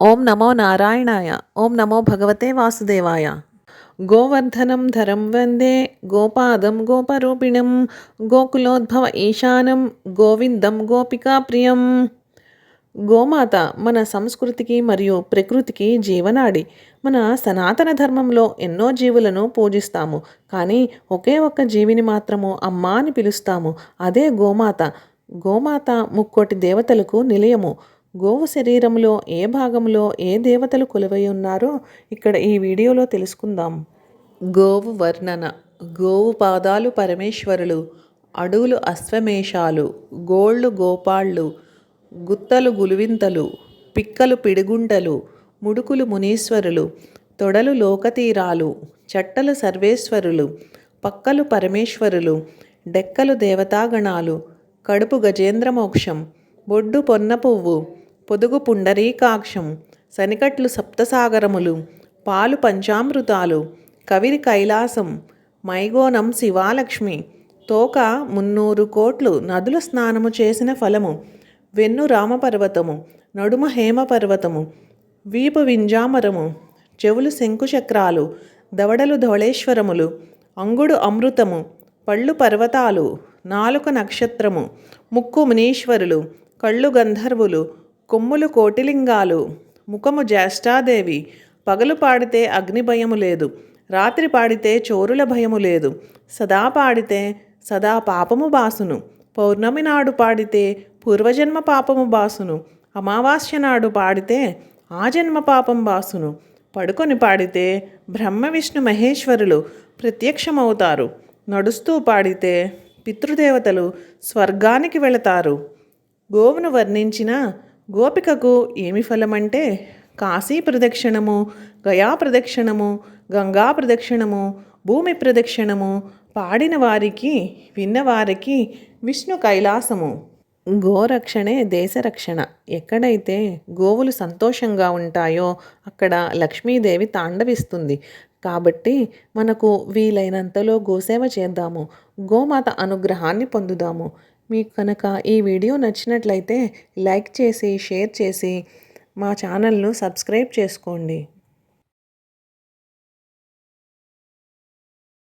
ఓం నమో నారాయణాయ. ఓం నమో భగవతే వాసుదేవాయ. గోవర్ధనం ధరం వందే గోపాదం గోపరూపిణం గోకులోద్భవ ఈశానం గోవిందం గోపికా ప్రియం. గోమాత మన సంస్కృతికి మరియు ప్రకృతికి జీవనాడి. మన సనాతన ధర్మంలో ఎన్నో జీవులను పూజిస్తాము, కానీ ఒకే ఒక్క జీవిని మాత్రము అమ్మ అని పిలుస్తాము. అదే గోమాత. గోమాత ముక్కోటి దేవతలకు నిలయము. గోవు శరీరంలో ఏ భాగంలో ఏ దేవతలు కొలువై ఉన్నారో ఇక్కడ ఈ వీడియోలో తెలుసుకుందాం. గోవు వర్ణన. గోవు పాదాలు పరమేశ్వరులు, అడుగులు అశ్వమేషాలు, గోళ్ళు గోపాళ్ళు, గుత్తలు గులువింతలు, పిక్కలు పిడిగుంటలు, ముడుకులు మునీశ్వరులు, తొడలు లోకతీరాలు, చట్టలు సర్వేశ్వరులు, పక్కలు పరమేశ్వరులు, డెక్కలు దేవతాగణాలు, కడుపు గజేంద్రమోక్షం, బొడ్డు పొన్న పువ్వు, పొదుగు పుండరీకాక్షం, శనికట్లు సప్తసాగరములు, పాలు పంచామృతాలు, కవిరి కైలాసం, మైగోనం శివాలక్ష్మి, తోక 300 కోట్లు నదుల స్నానము చేసిన ఫలము, వెన్ను రామపర్వతము, నడుమ హేమపర్వతము, వీపు వింజామరము, చెవులు శంకుచక్రాలు, దవడలు ధవళేశ్వరములు, అంగుడు అమృతము, పళ్ళు పర్వతాలు, నాలుక నక్షత్రము, ముక్కు మునీశ్వరులు, కళ్ళు గంధర్వులు, కొమ్ములు కోటిలింగాలు, ముఖము జ్యేష్ఠాదేవి. పగలు పాడితే అగ్ని భయము లేదు, రాత్రి పాడితే చోరుల భయము లేదు. సదా పాడితే సదా పాపము బాసును, పౌర్ణమి నాడు పాడితే పూర్వజన్మ పాపము బాసును, అమావాస్య నాడు పాడితే ఆ జన్మ పాపం బాసును. పడుకొని పాడితే బ్రహ్మ విష్ణు మహేశ్వరులు ప్రత్యక్షమవుతారు. నడుస్తూ పాడితే పితృదేవతలు స్వర్గానికి వెళతారు. గోవును వర్ణించిన గోపికకు ఏమి ఫలమంటే కాశీ ప్రదక్షిణము, గయా ప్రదక్షిణము, గంగా ప్రదక్షిణము, భూమి ప్రదక్షిణము, పాడిన వారికి విన్నవారికి విష్ణు కైలాసము. గోరక్షణే దేశరక్షణ. ఎక్కడైతే గోవులు సంతోషంగా ఉంటాయో అక్కడ లక్ష్మీదేవి తాండవిస్తుంది. కాబట్టి మనకు వీలైనంతలో గోసేవ చేద్దాము, గోమాత అనుగ్రహాన్ని పొందుదాము. మీకు కనుక ఈ వీడియో నచ్చినట్లయితే లైక్ చేసి షేర్ చేసి మా ఛానల్ను సబ్స్క్రైబ్ చేసుకోండి.